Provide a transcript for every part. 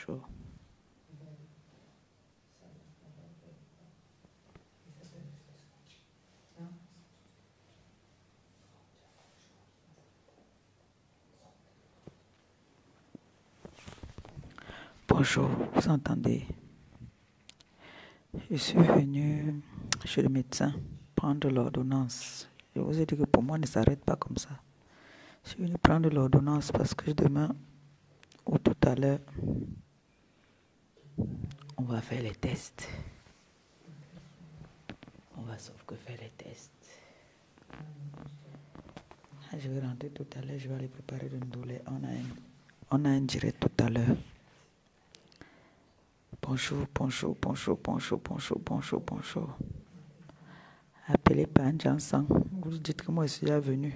Bonjour. Bonjour, vous entendez? Je suis venu chez le médecin prendre l'ordonnance. Je vous ai dit que pour moi, ne s'arrête pas comme ça. Je suis venu prendre l'ordonnance parce que demain ou tout à l'heure, on va faire les tests. On va sauf que faire les tests. Je vais rentrer tout à l'heure, je vais aller préparer le ndolé. On a un direct tout à l'heure. Bonjour, bonjour, bonjour, bonjour, bonjour, bonjour, bonjour. Appelez par Jansan. Vous dites que moi, je suis déjà venu.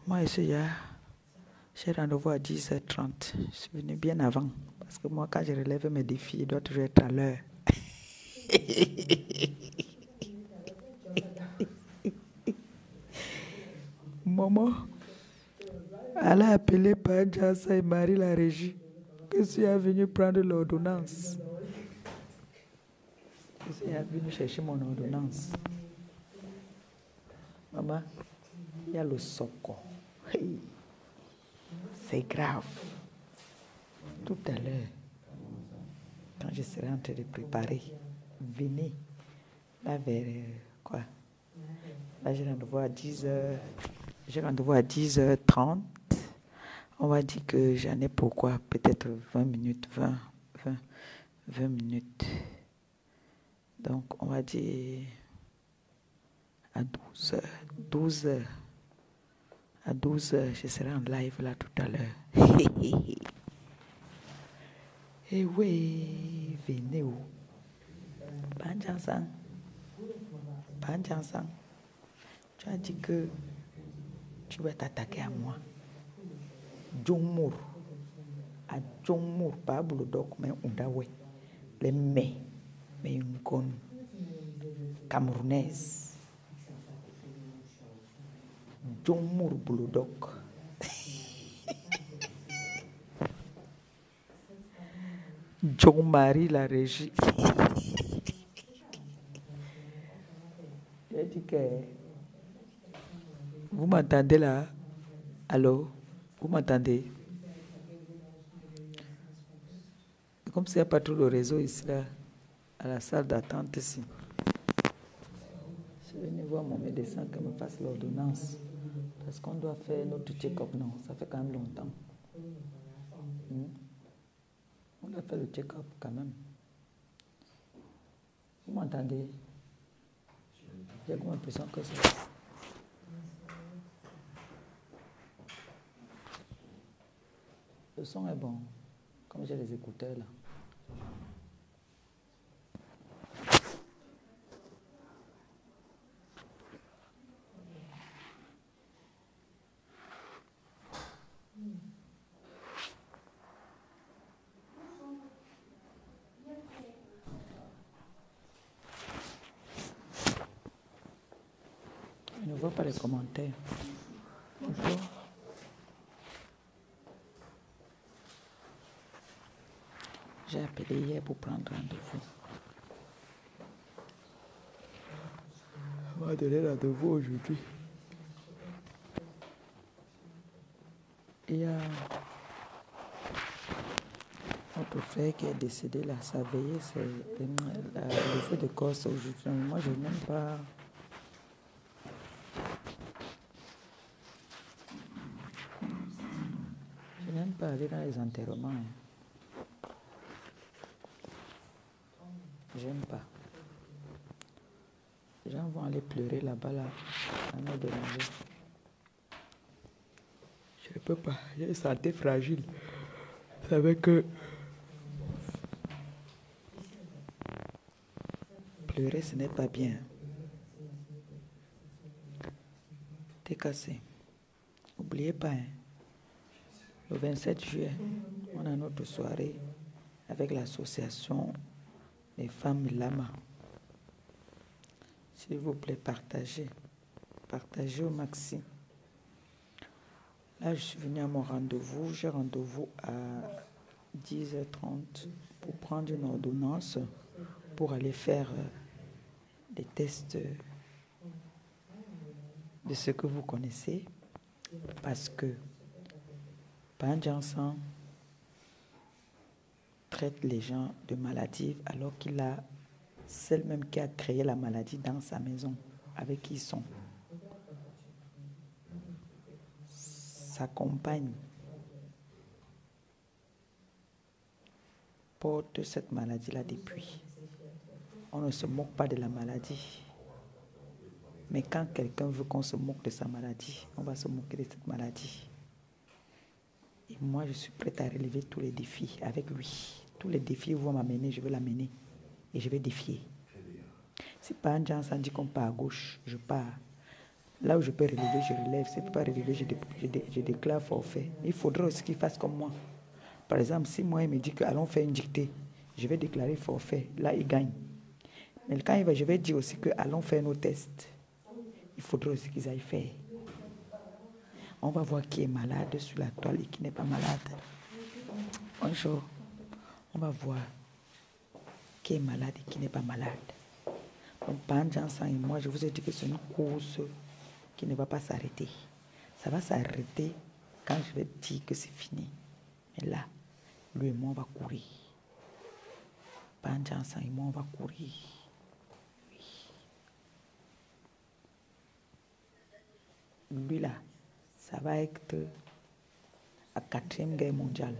Moi, je suis déjà. J'ai rendez-vous à 10h30. Je suis venu bien avant. Parce que moi, quand je relève mes défis, je dois toujours être à l'heure. Maman, elle a appelé par Jansan et Marie la régie. Que je suis venu prendre l'ordonnance. Je suis venu chercher mon ordonnance. Maman, il y a le soco. C'est grave. Tout à l'heure, quand je serai en train de préparer, venez. Là, vers quoi? Là, j'ai rendez-vous à 10h. J'ai rendez-vous à 10h30. On va dire que j'en ai pourquoi? Peut-être 20 minutes, 20 minutes. Donc, on va dire à 12h. 12h. À 12h, je serai en live là tout à l'heure. Eh oui, venez où? Banjansan. Banjansan. Tu as dit que tu vas t'attaquer à moi. Djongmour. À Djongmour, pas Boulodok, mais Undawe. Les mets, mais une conne camerounaise. Djongmour Boulodok. John Marie la régie. J'ai dit que vous m'entendez là? Allô? Vous m'entendez? Comme s'il n'y a pas trop de réseau ici là, à la salle d'attente ici. Je vais venir voir mon médecin qui me fasse l'ordonnance. Parce qu'on doit faire notre check-up, non? Ça fait quand même longtemps. On doit faire le check-up quand même. Vous m'entendez? J'ai comme l'impression que c'est... Le son est bon, comme j'ai les écouteurs là. Je ne vois pas les commentaires. Bonjour. J'ai appelé hier pour prendre rendez-vous. On va donner rendez-vous aujourd'hui. Il y a notre frère qui est décédé là, sa veillée, c'est le feu de Corse aujourd'hui. Moi, je n'aime pas. Je n'aime pas aller dans les enterrements. J'aime pas. Les gens vont aller pleurer là-bas, là, à me déranger. Je ne peux pas. J'ai une santé fragile. Vous savez que pleurer, ce n'est pas bien. T'es cassé. N'oubliez pas, le 27 juillet, on a notre soirée avec l'association des femmes Lama. S'il vous plaît, partagez. Partagez au maxi. Là, je suis venue à mon rendez-vous. J'ai rendez-vous à 10h30 pour prendre une ordonnance pour aller faire des tests de ce que vous connaissez, parce que Pan Jansan traite les gens de maladies alors qu'il a celle même qui a créé la maladie dans sa maison, avec qui ils sont. Sa compagne porte cette maladie-là depuis. On ne se moque pas de la maladie. Mais quand quelqu'un veut qu'on se moque de sa maladie, on va se moquer de cette maladie. Et moi, je suis prête à relever tous les défis avec lui. Tous les défis vont m'amener, je vais l'amener. Et je vais défier. Si par un gens dit qu'on part à gauche, je pars. Là où je peux relever, je relève. Si je ne peux pas relever, je déclare forfait. Il faudra aussi qu'il fasse comme moi. Par exemple, si moi, il me dit que allons faire une dictée, je vais déclarer forfait. Là, il gagne. Mais quand il va, je vais dire aussi que allons faire nos tests. Il faudra aussi qu'ils aillent faire. On va voir qui est malade sur la toile et qui n'est pas malade. Bonjour. On va voir qui est malade et qui n'est pas malade. Donc, Pan Jansan et moi, je vous ai dit que c'est une course qui ne va pas s'arrêter. Ça va s'arrêter quand je vais dire que c'est fini. Mais là, lui et moi, on va courir. Pan Jansan et moi, on va courir. Oui. Lui là, ça va être la 4e guerre mondiale.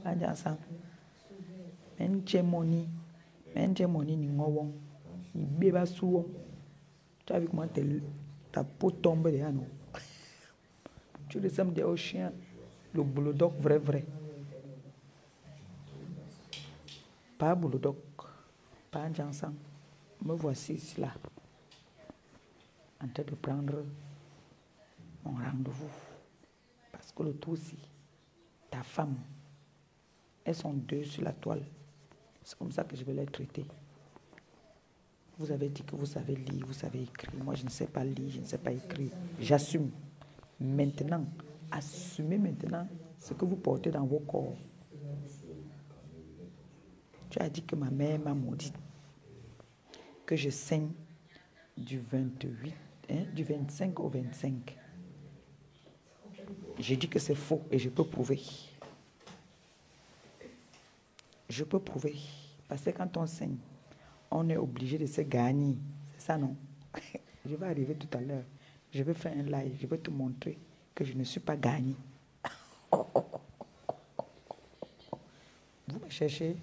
Pan Jansan. Menchemoni ni ngowon. Ni beba souon. Tu as vu comment ta peau tombe derrière nous. Tu ressembles au chien, le bulldog vrai. Pas bulldog, pas un Jansan. Me voici ici là, en train de prendre mon rendez-vous. Parce que le tout aussi, ta femme, elles sont 2 sur la toile. C'est comme ça que je vais les traiter. Vous avez dit que vous savez lire, vous savez écrire. Moi, je ne sais pas lire, je ne sais pas écrire. J'assume. Maintenant, assumez maintenant ce que vous portez dans vos corps. Tu as dit que ma mère m'a maudit, que je saigne du 25 au 25. J'ai dit que c'est faux et je peux prouver. Je peux prouver. Parce que quand on saigne, on est obligé de se gagner. C'est ça, non? Je vais arriver tout à l'heure. Je vais faire un live. Je vais te montrer que je ne suis pas gagné. Vous me cherchez?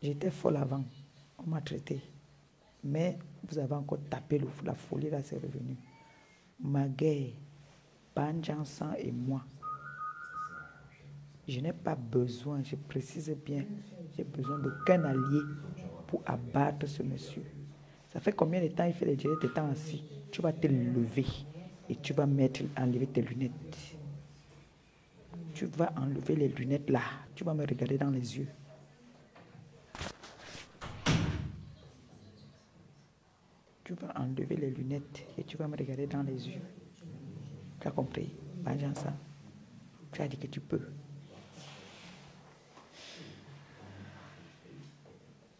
J'étais folle avant. On m'a traité. Mais vous avez encore tapé la folie, là, c'est revenu. Ma guerre, Pan Jansan et moi, je n'ai pas besoin, je précise bien, j'ai besoin d'aucun allié pour abattre ce monsieur. Ça fait combien de temps il fait les directs, tu es assis? Tu vas te lever et tu vas enlever tes lunettes. Tu vas enlever les lunettes là. Tu vas me regarder dans les yeux. Tu vas enlever les lunettes et tu vas me regarder dans les yeux. Tu as compris? Pas ça. Tu as dit que tu peux.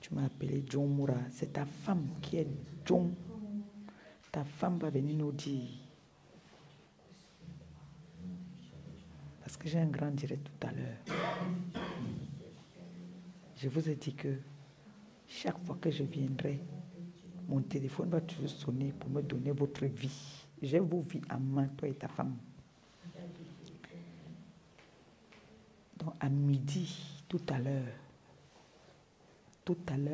Tu m'as appelé John Moura. C'est ta femme qui est John. Ta femme va venir nous dire. Parce que j'ai un grand direct tout à l'heure. Je vous ai dit que chaque fois que je viendrai, mon téléphone va toujours sonner pour me donner votre vie. J'ai vos vies en main, toi et ta femme. Donc à midi, tout à l'heure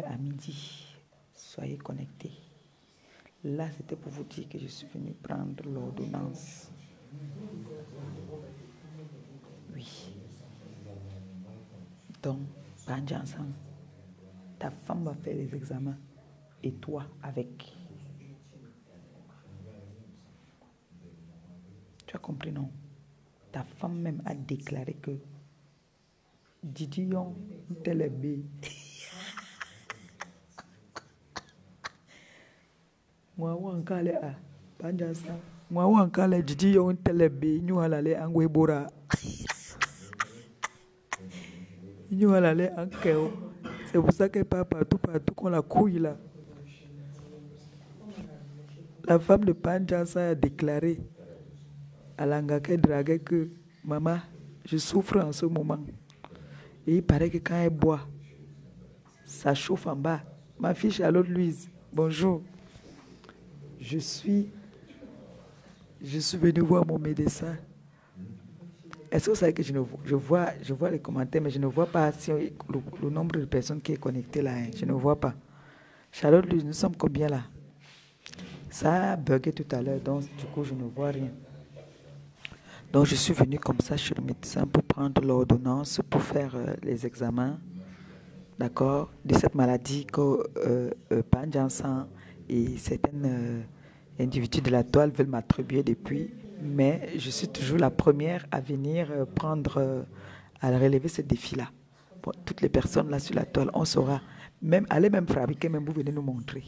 à midi, soyez connectés. Là, c'était pour vous dire que je suis venu prendre l'ordonnance. Oui. Donc, Pan Jansan, ta femme va faire les examens et toi avec. Tu as compris, non? Ta femme même a déclaré que Didion Telebe. Moi, on calait à Pan Jansan. Moi, on calait Didion Telebe. Nous allons angoué bora. Mignon, elle allait en chaos. C'est pour ça qu'elle part partout qu'on la couille là. La femme de Panjasa a déclaré à Langa qu'elle draguait que maman, je souffre en ce moment. Et il paraît que quand elle boit, ça chauffe en bas. Ma fille Charlotte Louise, bonjour. Je suis venue voir mon médecin. Est-ce que vous savez que je vois les commentaires, mais je ne vois pas si le nombre de personnes qui est connectées là. Je ne vois pas. Charlotte Louise, nous sommes combien là? Ça a bugué tout à l'heure, donc du coup, je ne vois rien. Donc, je suis venue comme ça chez le médecin pour prendre l'ordonnance, pour faire les examens, d'accord, de cette maladie que Panjansan et certains individus de la toile veulent m'attribuer depuis. Mais je suis toujours la première à venir à relever ce défi-là. Bon, toutes les personnes là sur la toile, on saura. Allez même fabriquer, même vous venez nous montrer.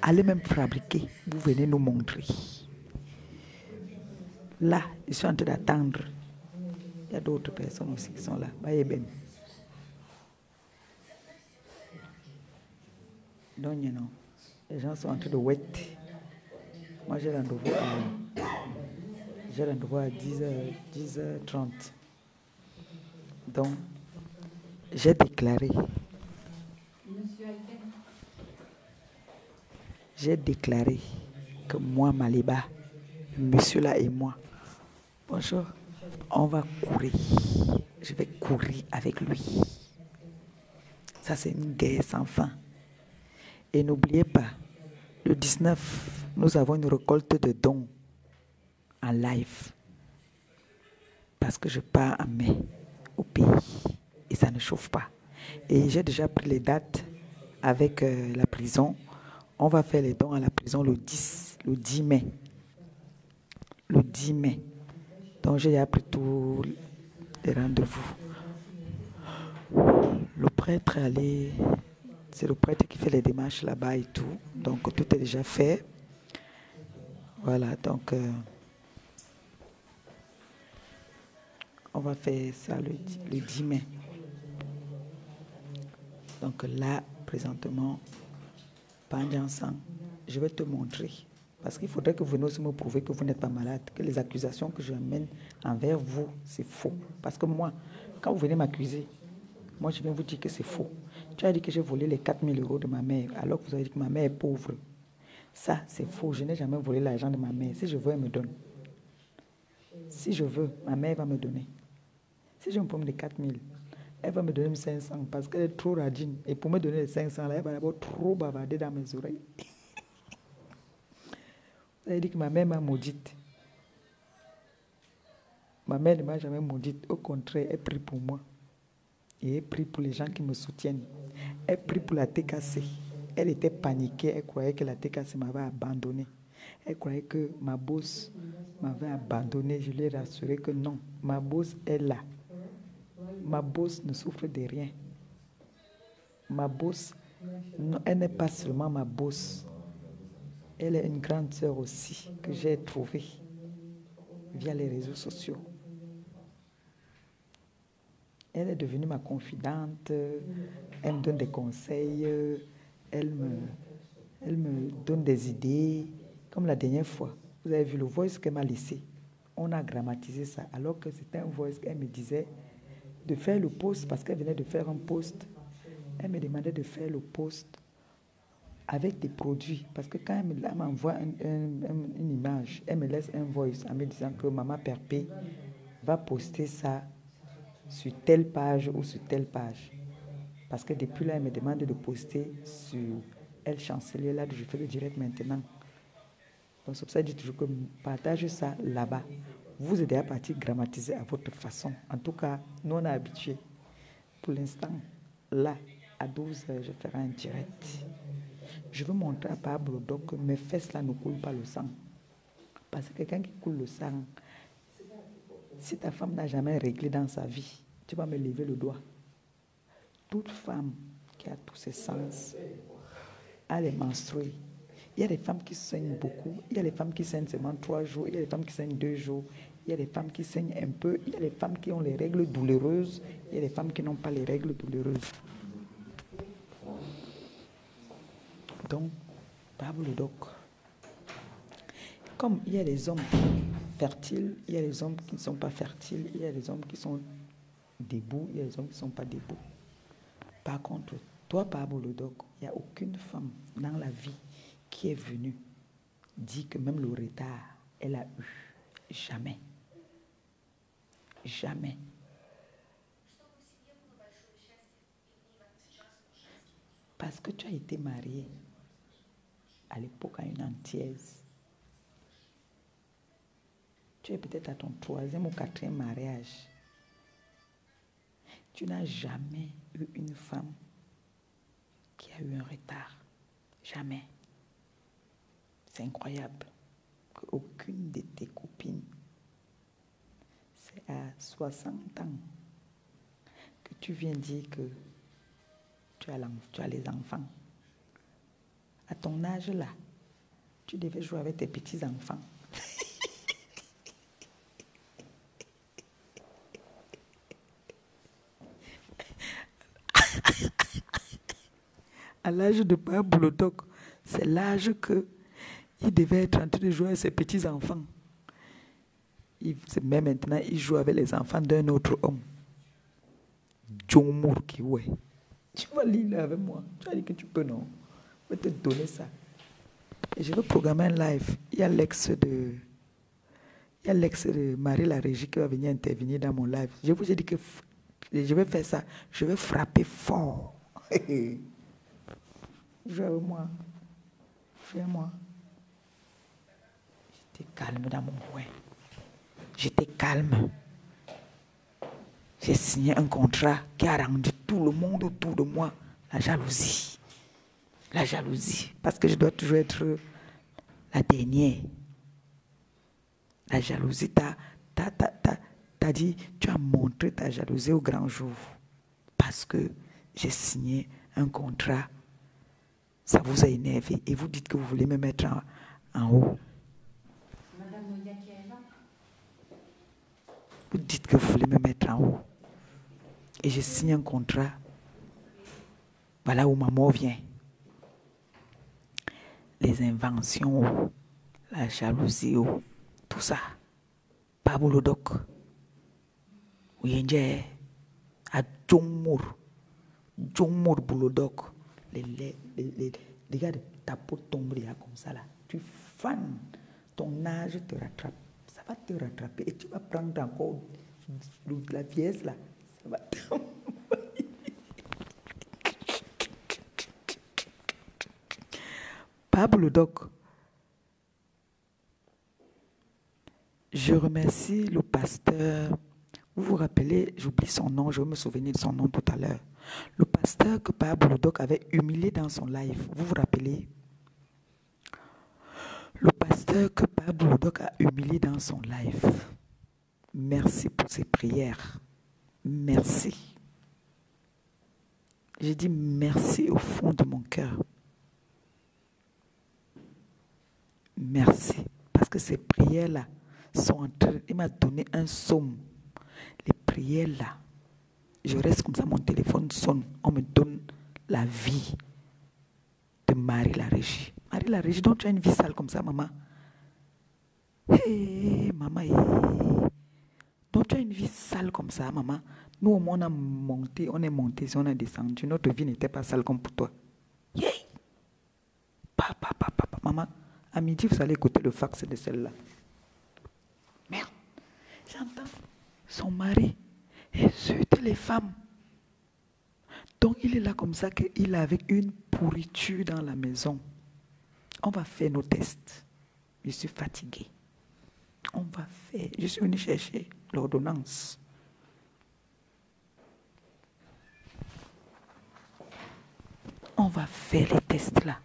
Allez même fabriquer, vous venez nous montrer. Là, je suis en train d'attendre. Il y a d'autres personnes aussi qui sont là. Ben. Donc, non. Les gens sont en train de wait. Moi, j'ai rendez-vous à 10h30. Donc, j'ai déclaré que moi, Maliba, monsieur là et moi, bonjour, on va courir. Je vais courir avec lui. Ça, c'est une guerre sans fin. Et n'oubliez pas, le 19, nous avons une récolte de dons en live. Parce que je pars en mai au pays et ça ne chauffe pas. Et j'ai déjà pris les dates avec la prison. On va faire les dons à la prison le 10 mai. Le 10 mai. Donc j'ai appris tous les rendez-vous. Le prêtre est allé, c'est le prêtre qui fait les démarches là-bas et tout. Donc tout est déjà fait. Voilà, donc on va faire ça le 10 mai. Donc là, présentement, Panjansan, je vais te montrer. Parce qu'il faudrait que vous veniez aussi me prouver que vous n'êtes pas malade, que les accusations que je mène envers vous, c'est faux. Parce que moi, quand vous venez m'accuser, moi je viens vous dire que c'est faux. Tu as dit que j'ai volé les 4 000 € de ma mère, alors que vous avez dit que ma mère est pauvre. Ça, c'est faux. Je n'ai jamais volé l'argent de ma mère. Si je veux, elle me donne. Si je veux, ma mère va me donner. Si je me prends les 4 000, elle va me donner 500 parce qu'elle est trop radine. Et pour me donner les 500, là, elle va d'abord trop bavarder dans mes oreilles. Vous avez dit que ma mère m'a maudite. Ma mère ne m'a jamais maudite. Au contraire, elle prie pour moi. Et elle prie pour les gens qui me soutiennent. Elle prie pour la TKC. Elle était paniquée. Elle croyait que la TKC m'avait abandonné. Elle croyait que ma boss m'avait abandonné. Je lui ai rassuré que non. Ma boss est là. Ma boss ne souffre de rien. Ma boss, non, elle n'est pas seulement ma boss. Elle est une grande sœur aussi que j'ai trouvée via les réseaux sociaux. Elle est devenue ma confidente. Elle me donne des conseils. Elle me donne des idées. Comme la dernière fois, vous avez vu le voice qu'elle m'a laissé. On a grammatisé ça alors que c'était un voice qu'elle me disait de faire le post parce qu'elle venait de faire un post. Elle me demandait de faire le post avec des produits. Parce que quand elle m'envoie une image, elle me laisse un voice en me disant que Maman Perpé va poster ça sur telle page ou sur telle page. Parce que depuis là, elle me demande de poster sur Elle Chancelier, là, je fais le direct maintenant. Donc, c'est pour ça que je dis toujours que partage ça là-bas. Vous aidez à partir grammatiser à votre façon. En tout cas, nous, on est habitués. Pour l'instant, là, à 12h, je ferai un direct. Je veux montrer à Pablo donc que mes fesses là ne coulent pas le sang. Parce que quelqu'un qui coule le sang, si ta femme n'a jamais réglé dans sa vie, tu vas me lever le doigt. Toute femme qui a tous ses sens a les menstrues. Il y a des femmes qui saignent beaucoup, il y a des femmes qui saignent seulement 3 jours, il y a des femmes qui saignent 2 jours, il y a des femmes qui saignent un peu, il y a des femmes qui ont les règles douloureuses, il y a des femmes qui n'ont pas les règles douloureuses. Donc, Pablo Doc. Comme il y a des hommes fertiles, il y a des hommes qui ne sont pas fertiles, il y a des hommes qui sont debout, il y a des hommes qui ne sont pas debout. Par contre, toi, Pablo Doc, il n'y a aucune femme dans la vie qui est venue dire que même le retard, elle a eu. Jamais. Jamais. Parce que tu as été mariée à l'époque à une antillaise. Tu es peut-être à ton 3e ou 4e mariage. Tu n'as jamais eu une femme qui a eu un retard. Jamais. C'est incroyable qu'aucune de tes copines, c'est à 60 ans que tu viens dire que tu as les enfants. À ton âge là, tu devais jouer avec tes petits-enfants. À l'âge de Pablo Doc, c'est l'âge qu'il devait être en train de jouer avec ses petits-enfants. Mais maintenant, il joue avec les enfants d'un autre homme. John Moore qui ouais. Tu vas lire avec moi. Tu as dit que tu peux, non? Je vais te donner ça. Et je vais programmer un live. Il y a l'ex de Marie la Régie qui va venir intervenir dans mon live. Je vous ai dit que je vais faire ça. Je vais frapper fort. Jouez avec moi. Jouez avec moi. J'étais calme dans mon coin. J'étais calme. J'ai signé un contrat qui a rendu tout le monde autour de moi la jalousie. La jalousie. Parce que je dois toujours être la dernière. La jalousie, t'as dit, tu as montré ta jalousie au grand jour. Parce que j'ai signé un contrat. Ça vous a énervé. Et vous dites que vous voulez me mettre en haut. Madame Modia qui est là. Vous dites que vous voulez me mettre en haut. Et je signe un contrat. Voilà où ma mort vient. Les inventions, la jalousie, tout ça. Pablo Doc. Ouyenje. À Djongmour. Djongmour Boulodoc. Les gars de ta peau tombent là comme ça là. Tu fanes. Ton âge te rattrape. Ça va te rattraper. Et tu vas prendre encore la vieillesse là. Ça va t'envoyer. Pablo Doc. Je remercie le pasteur. Vous vous rappelez, j'oublie son nom, je vais me souvenir de son nom tout à l'heure. Le pasteur que Pablo Doc avait humilié dans son live. Vous vous rappelez? Le pasteur que Pablo Doc a humilié dans son live. Merci pour ses prières. Merci. J'ai dit merci au fond de mon cœur. Merci. Parce que ces prières-là sont en train... Il m'a donné un somme. Les prières-là, je reste comme ça, mon téléphone sonne. On me donne la vie de Marie la Régie. Marie la Régie, donc tu as une vie sale comme ça, maman. Hé, maman, donc tu as une vie sale comme ça, maman. Nous, au moins, on est monté, si on a descendu. Notre vie n'était pas sale comme pour toi. Yeah. Papa, maman. À midi, vous allez écouter le fax de celle-là. Merde. J'entends son mari insulte les femmes. Donc, il est là comme ça qu'il est avec une pourriture dans la maison. On va faire nos tests. Je suis fatiguée. On va faire. Je suis venue chercher l'ordonnance. On va faire les tests là.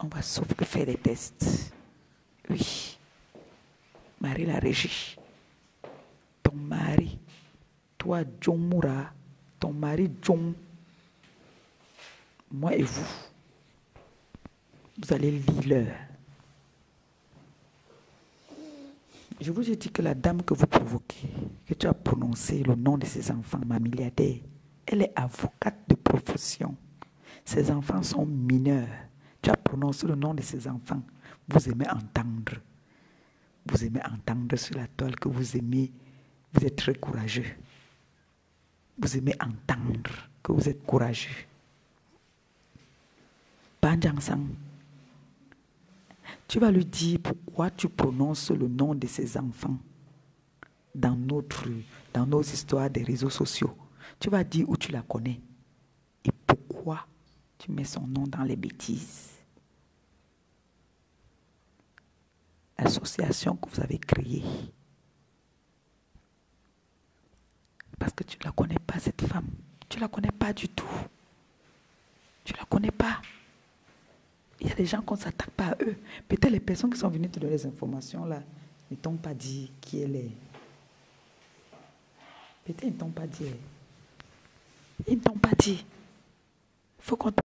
On va sauf que faire les tests. Oui. Marie la Régie. Ton mari, toi John Moura, ton mari John, moi et vous allez lire l'heure. Je vous ai dit que la dame que vous provoquez, que tu as prononcé le nom de ses enfants, ma milliardaire, elle est avocate de profession. Ses enfants sont mineurs. Tu as prononcé le nom de ses enfants. Vous aimez entendre. Vous aimez entendre sur la toile que vous aimez. Vous êtes très courageux. Vous aimez entendre que vous êtes courageux. Banjangsang, tu vas lui dire pourquoi tu prononces le nom de ses enfants dans nos histoires des réseaux sociaux. Tu vas dire où tu la connais et pourquoi tu mets son nom dans les bêtises. L'association que vous avez créée. Parce que tu ne la connais pas, cette femme. Tu ne la connais pas du tout. Tu ne la connais pas. Il y a des gens qu'on ne s'attaque pas à eux. Peut-être les personnes qui sont venues te donner les informations là ne t'ont pas dit qui elle est. Peut-être ils ne t'ont pas dit. Ils ne t'ont pas dit. Il faut qu'on te